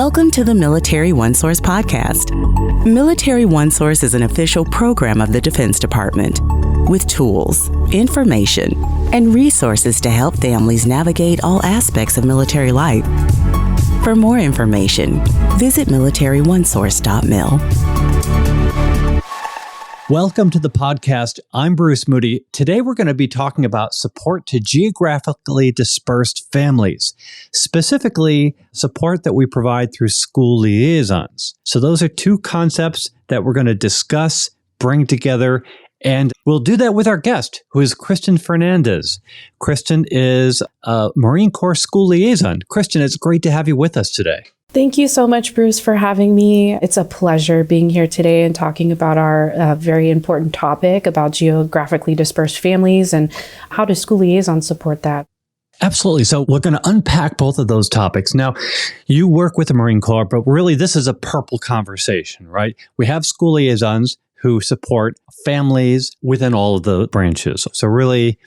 Welcome to the Military OneSource podcast. Military OneSource is an official program of the Defense Department with tools, information, and resources to help families navigate all aspects of military life. For more information, visit MilitaryOneSource.mil. Welcome to the podcast. I'm Bruce Moody. Today we're going to be talking about support to geographically dispersed families, specifically support that we provide through School Liaisons. So those are two concepts that we're going to discuss, bring together, and we'll do that with our guest, who is Kristin Fernandez. Kristin is a Marine Corps School Liaison. Kristin, it's great to have you with us today. Thank you so much, Bruce, for having me. It's a pleasure being here today and talking about our very important topic about geographically dispersed families and how does School Liaison support that. Absolutely. So we're going to unpack both of those topics. Now, you work with the Marine Corps, but really this is a purple conversation, right? We have School Liaisons who support families within all of the branches. So really,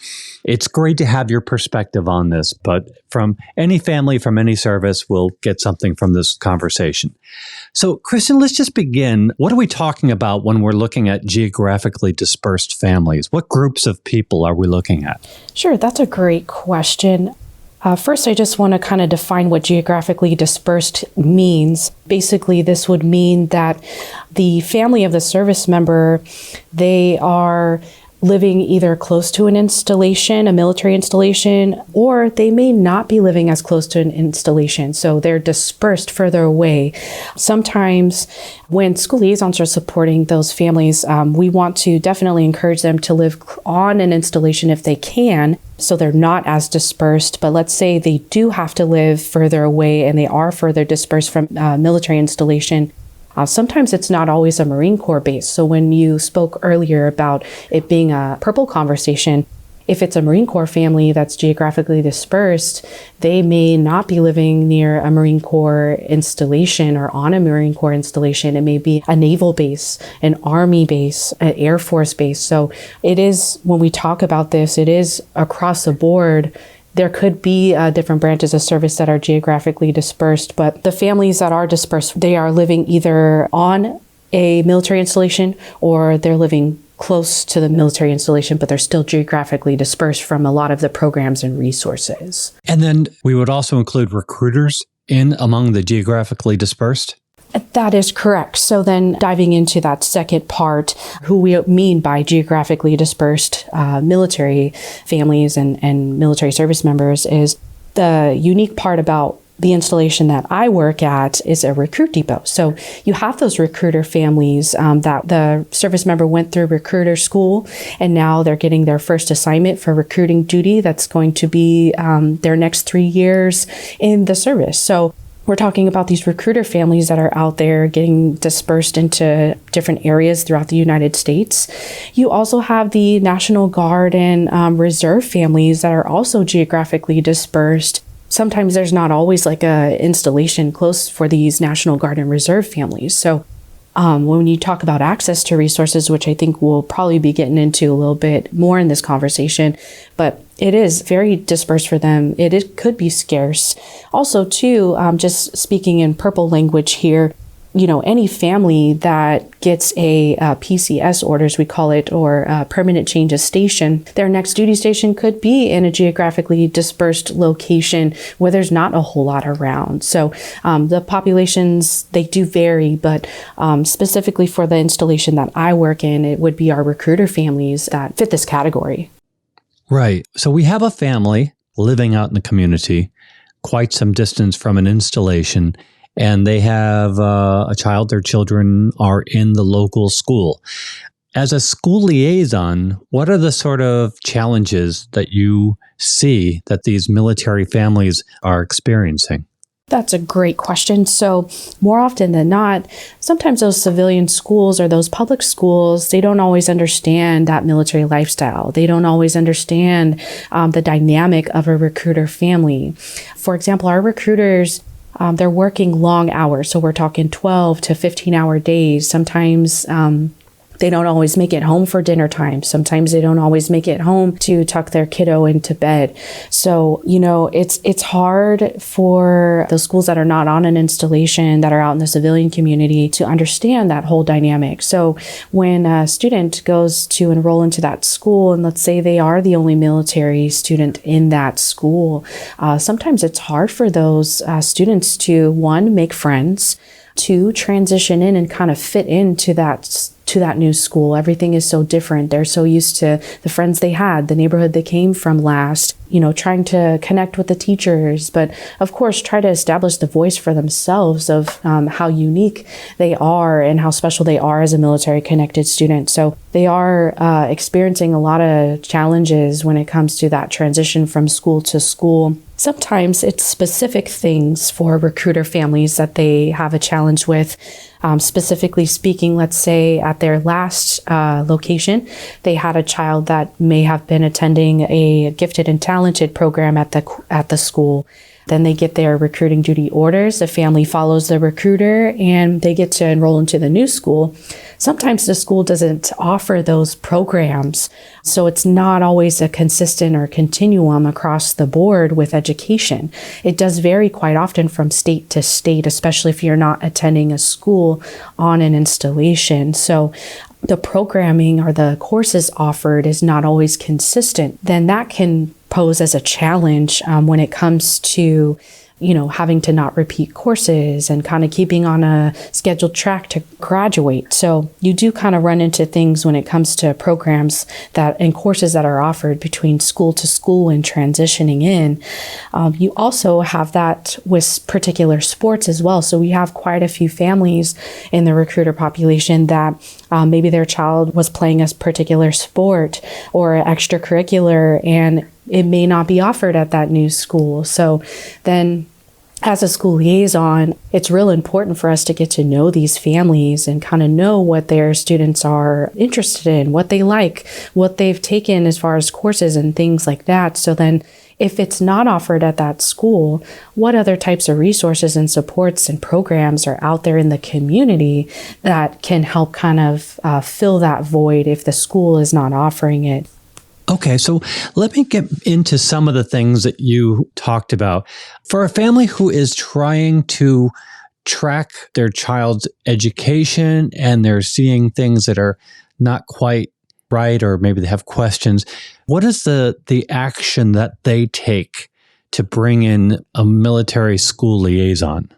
it's great to have your perspective on this, but from any family, from any service, we'll get something from this conversation. So, Kristin, let's just begin. What are we talking about when we're looking at geographically dispersed families? What groups of people are we looking at? Sure, that's a great question. First, I just want to kind of define what geographically dispersed means. Basically, this would mean that the family of the service member, they are living either close to an installation, a military installation, or they may not be living as close to an installation. So they're dispersed further away. Sometimes when school liaisons are supporting those families, we want to definitely encourage them to live on an installation if they can, so they're not as dispersed. But let's say they do have to live further away and they are further dispersed from military installation. Sometimes it's not always a Marine Corps base. So when you spoke earlier about it being a purple conversation, if it's a Marine Corps family that's geographically dispersed, they may not be living near a Marine Corps installation or on a Marine Corps installation. It may be a naval base, an Army base, an Air Force base. So it is, when we talk about this, it is across the board. There could be different branches of service that are geographically dispersed, but the families that are dispersed, they are living either on a military installation or they're living close to the military installation, but they're still geographically dispersed from a lot of the programs and resources. And then we would also include recruiters in among the geographically dispersed? That is correct. So then diving into that second part, who we mean by geographically dispersed military families and military service members, is the unique part about the installation that I work at is a recruit depot. So you have those recruiter families that the service member went through recruiter school, and now they're getting their first assignment for recruiting duty. That's going to be their next 3 years in the service. So we're talking about these recruiter families that are out there getting dispersed into different areas throughout the United States. You also have the National Guard and Reserve families that are also geographically dispersed. Sometimes there's not always like a installation close for these National Guard and Reserve families. So when you talk about access to resources, which I think we'll probably be getting into a little bit more in this conversation, but it is very dispersed for them. It could be scarce. Also, too, just speaking in purple language here, you know, any family that gets a PCS orders, we call it, or a permanent change of station, their next duty station could be in a geographically dispersed location where there's not a whole lot around. So the populations, they do vary, but specifically for the installation that I work in, it would be our recruiter families that fit this category. Right. So we have a family living out in the community, quite some distance from an installation, and they have a child, their children are in the local school. As a school liaison, what are the sort of challenges that you see that these military families are experiencing? That's a great question. So more often than not, sometimes those civilian schools or those public schools, they don't always understand that military lifestyle. They don't always understand the dynamic of a recruiter family. For example, our recruiters, they're working long hours. So we're talking 12 to 15 hour days. Sometimes They don't always make it home for dinner time. Sometimes they don't always make it home to tuck their kiddo into bed. So, it's hard for those schools that are not on an installation, that are out in the civilian community, to understand that whole dynamic. So when a student goes to enroll into that school, and let's say they are the only military student in that school, sometimes it's hard for those students to, one, make friends, two, transition in and kind of fit into that new school. Everything is so different. They're so used to the friends they had, the neighborhood they came from last, trying to connect with the teachers, but of course try to establish the voice for themselves of how unique they are and how special they are as a military connected student. So they are experiencing a lot of challenges when it comes to that transition from school to school. Sometimes it's specific things for recruiter families that they have a challenge with. Specifically speaking, let's say at their last location, they had a child that may have been attending a gifted and talented program at the school. Then they get their recruiting duty orders. The family follows the recruiter and they get to enroll into the new school. Sometimes the school doesn't offer those programs, so it's not always a consistent or continuum across the board with education. It does vary quite often from state to state, especially if you're not attending a school on an installation. So the programming or the courses offered is not always consistent. Then that can pose as a challenge when it comes to having to not repeat courses and kind of keeping on a scheduled track to graduate. So you do kind of run into things when it comes to programs and courses that are offered between school to school and transitioning in. You also have that with particular sports as well. So we have quite a few families in the recruiter population that maybe their child was playing a particular sport or extracurricular, and it may not be offered at that new school. So then as a school liaison, it's real important for us to get to know these families and kind of know what their students are interested in, what they like, what they've taken as far as courses and things like that. So then if it's not offered at that school, what other types of resources and supports and programs are out there in the community that can help kind of fill that void if the school is not offering it? Okay, so let me get into some of the things that you talked about. For a family who is trying to track their child's education and they're seeing things that are not quite right, or maybe they have questions, what is the action that they take to bring in a military school liaison?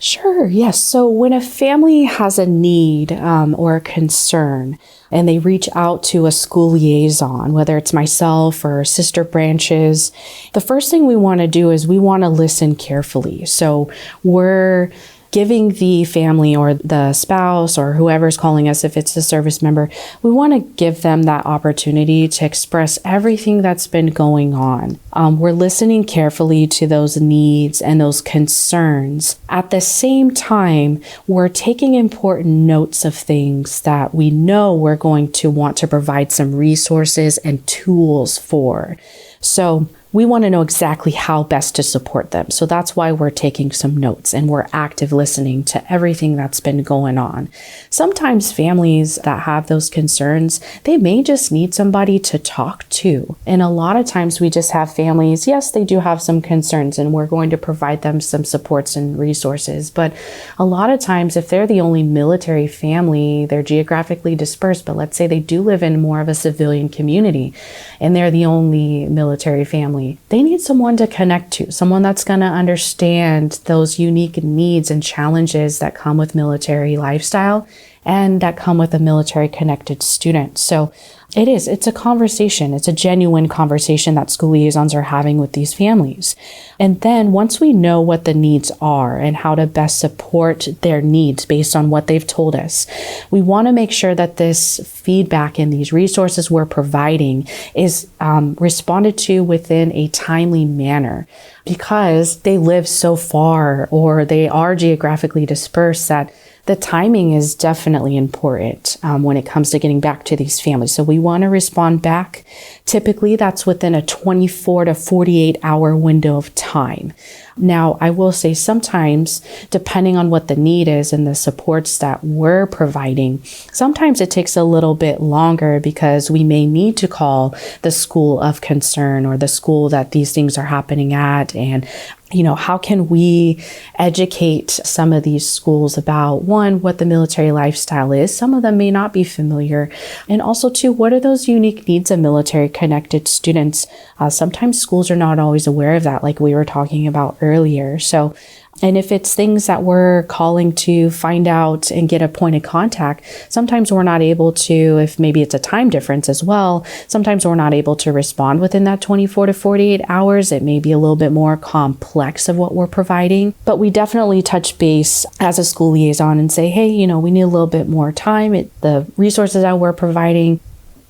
Sure, yes. So when a family has a need or a concern and they reach out to a school liaison, whether it's myself or sister branches, the first thing we want to do is we want to listen carefully. So we're giving the family or the spouse or whoever's calling us, if it's a service member, we want to give them that opportunity to express everything that's been going on. We're listening carefully to those needs and those concerns. At the same time, we're taking important notes of things that we know we're going to want to provide some resources and tools for. So we want to know exactly how best to support them. So that's why we're taking some notes and we're active listening to everything that's been going on. Sometimes families that have those concerns, they may just need somebody to talk to. And a lot of times we just have families, yes, they do have some concerns and we're going to provide them some supports and resources. But a lot of times if they're the only military family, they're geographically dispersed, but let's say they do live in more of a civilian community and they're the only military family, they need someone to connect to, someone that's going to understand those unique needs and challenges that come with military lifestyle and that come with a military connected student. So it's a conversation. It's a genuine conversation that school liaisons are having with these families. And then once we know what the needs are and how to best support their needs based on what they've told us, we want to make sure that this feedback and these resources we're providing is responded to within a timely manner, because they live so far or they are geographically dispersed that the timing is definitely important when it comes to getting back to these families. So we want to respond back. Typically, that's within a 24 to 48 hour window of time. Now, I will say sometimes, depending on what the need is and the supports that we're providing, sometimes it takes a little bit longer because we may need to call the school of concern or the school that these things are happening at. And how can we educate some of these schools about, one, what the military lifestyle is? Some of them may not be familiar. And also, two, what are those unique needs of military connected students? Sometimes schools are not always aware of that, like we were talking about earlier. So, and if it's things that we're calling to find out and get a point of contact, sometimes we're not able to, if maybe it's a time difference as well, sometimes we're not able to respond within that 24 to 48 hours. It may be a little bit more complex of what we're providing, but we definitely touch base as a school liaison and say, hey, we need a little bit more time. The resources that we're providing,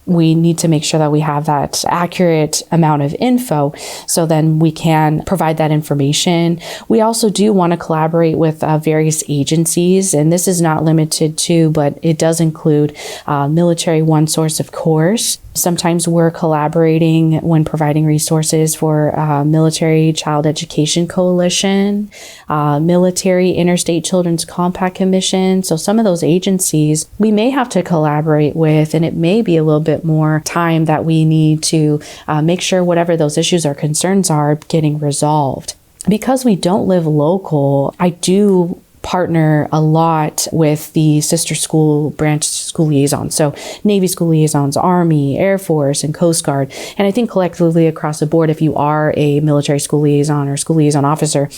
we need to make sure that we have that accurate amount of info so then we can provide that information. We also do want to collaborate with various agencies, and this is not limited to, but it does include Military OneSource, of course. Sometimes we're collaborating when providing resources for Military Child Education Coalition, Military Interstate Children's Compact Commission. So some of those agencies we may have to collaborate with, and it may be a little bit more time that we need to make sure whatever those issues or concerns are getting resolved. Because we don't live local, I do partner a lot with the sister school branch school liaisons. So Navy school liaisons, Army, Air Force, and Coast Guard. And I think collectively across the board, if you are a military school liaison or school liaison officer,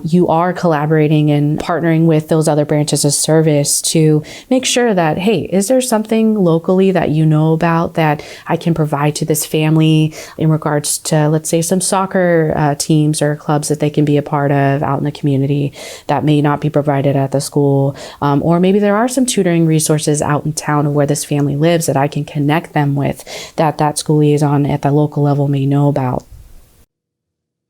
you are collaborating and partnering with those other branches of service to make sure that, hey, is there something locally that you know about that I can provide to this family in regards to, let's say, some soccer teams or clubs that they can be a part of out in the community that may not be provided at the school, or maybe there are some tutoring resources out in town where this family lives that I can connect them with that school liaison at the local level may know about.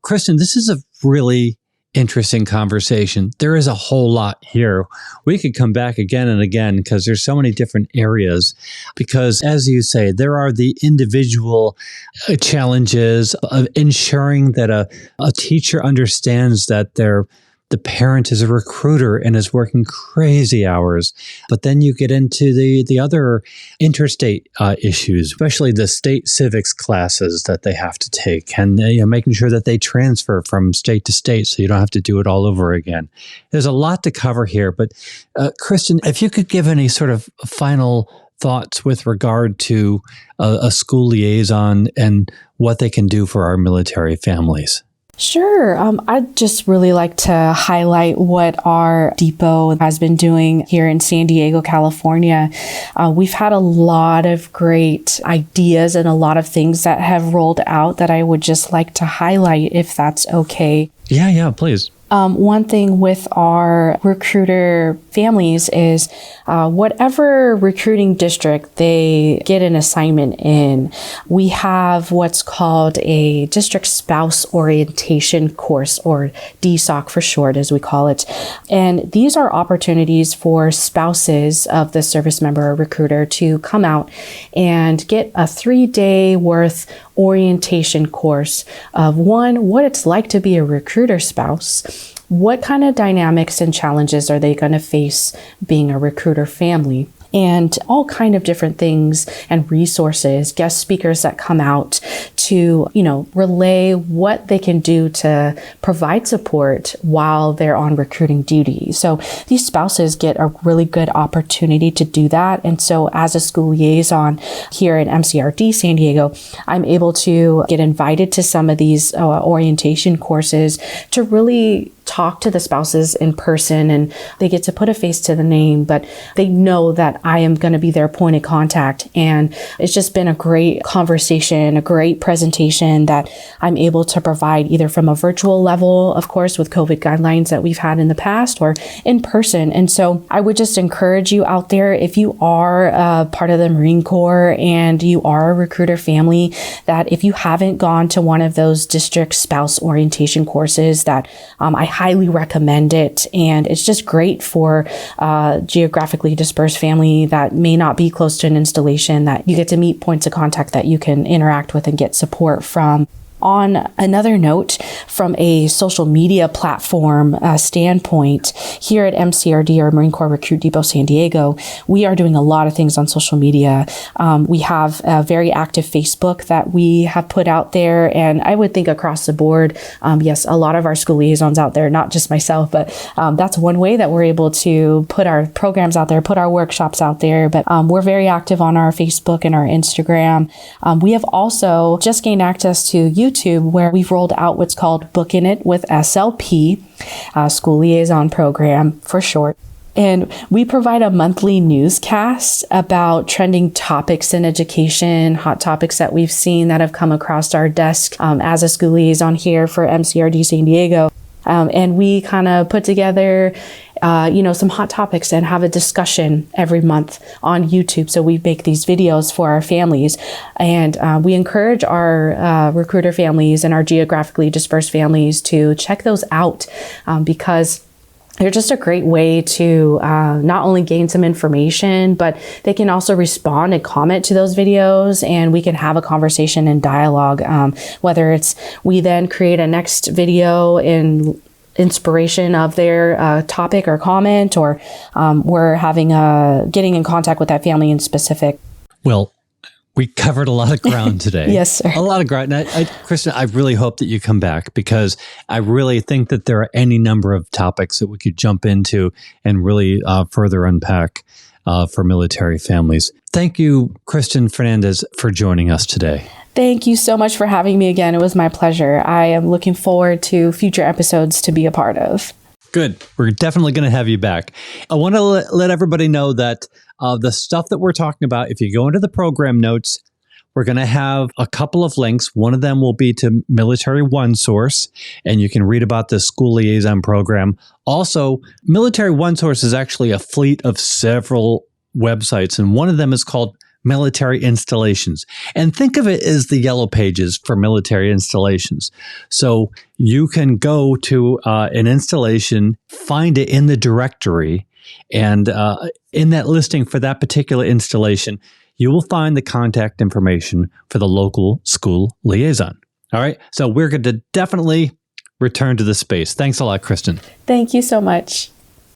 Kristin, this is a really interesting conversation. There is a whole lot here. We could come back again and again because there's so many different areas. Because as you say, there are the individual challenges of ensuring that a teacher understands that the parent is a recruiter and is working crazy hours. But then you get into the other interstate issues, especially the state civics classes that they have to take, and making sure that they transfer from state to state so you don't have to do it all over again. There's a lot to cover here. But Kristin, if you could give any sort of final thoughts with regard to a school liaison and what they can do for our military families. Sure. I'd just really like to highlight what our depot has been doing here in San Diego, California. We've had a lot of great ideas and a lot of things that have rolled out that I would just like to highlight, if that's okay. Yeah, please. One thing with our recruiter families is whatever recruiting district they get an assignment in, we have what's called a district spouse orientation course, or DSOC for short, as we call it. And these are opportunities for spouses of the service member or recruiter to come out and get a 3-day worth orientation course of, one, what it's like to be a recruiter spouse. What kind of dynamics and challenges are they going to face being a recruiter family? And all kind of different things and resources, guest speakers that come out to, relay what they can do to provide support while they're on recruiting duty. So these spouses get a really good opportunity to do that. And so as a school liaison here at MCRD San Diego, I'm able to get invited to some of these orientation courses to really talk to the spouses in person, and they get to put a face to the name, but they know that I am going to be their point of contact. And it's just been a great conversation, a great presentation that I'm able to provide either from a virtual level, of course, with COVID guidelines that we've had in the past, or in person. And so I would just encourage you out there, if you are part of the Marine Corps and you are a recruiter family, that if you haven't gone to one of those district spouse orientation courses, that I highly recommend it. And it's just great for geographically dispersed family that may not be close to an installation, that you get to meet points of contact that you can interact with and get support from. On another note, from a social media platform standpoint, here at MCRD, or Marine Corps Recruit Depot San Diego, we are doing a lot of things on social media. We have a very active Facebook that we have put out there, and I would think across the board, yes, a lot of our school liaisons out there, not just myself, but that's one way that we're able to put our programs out there, put our workshops out there. But we're very active on our Facebook and our Instagram. We have also just gained access to YouTube, where we've rolled out what's called Booking It with SLP, School Liaison Program for short. And we provide a monthly newscast about trending topics in education, hot topics that we've seen that have come across our desk as a school liaison here for MCRD San Diego. And we kind of put together, some hot topics and have a discussion every month on YouTube. So we make these videos for our families, and we encourage our recruiter families and our geographically dispersed families to check those out because they're just a great way to not only gain some information, but they can also respond and comment to those videos, and we can have a conversation and dialogue. Whether it's we then create a next video in inspiration of their topic or comment, or we're having getting in contact with that family in specific. Well, we covered a lot of ground today. Yes, sir. A lot of ground. And Kristin, I really hope that you come back, because I really think that there are any number of topics that we could jump into and really further unpack for military families. Thank you, Kristin Fernandez, for joining us today. Thank you so much for having me again. It was my pleasure. I am looking forward to future episodes to be a part of. Good. We're definitely going to have you back. I want to let everybody know that the stuff that we're talking about, if you go into the program notes, we're going to have a couple of links. One of them will be to Military OneSource, and you can read about the School Liaison Program. Also, Military OneSource is actually a fleet of several websites, and one of them is called Military Installations. And think of it as the yellow pages for military installations. So you can go to an installation, find it in the directory, and in that listing for that particular installation, you will find the contact information for the local school liaison. All right. So we're going to definitely return to the space. Thanks a lot, Kristin. Thank you so much.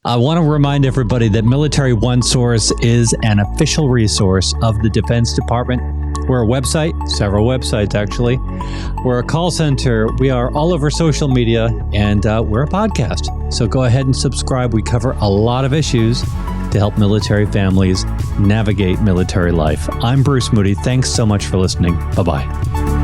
I want to remind everybody that Military OneSource is an official resource of the Defense Department. We're a website, several websites actually. We're a call center. We are all over social media, and we're a podcast. So go ahead and subscribe. We cover a lot of issues to help military families navigate military life. I'm Bruce Moody. Thanks so much for listening. Bye-bye.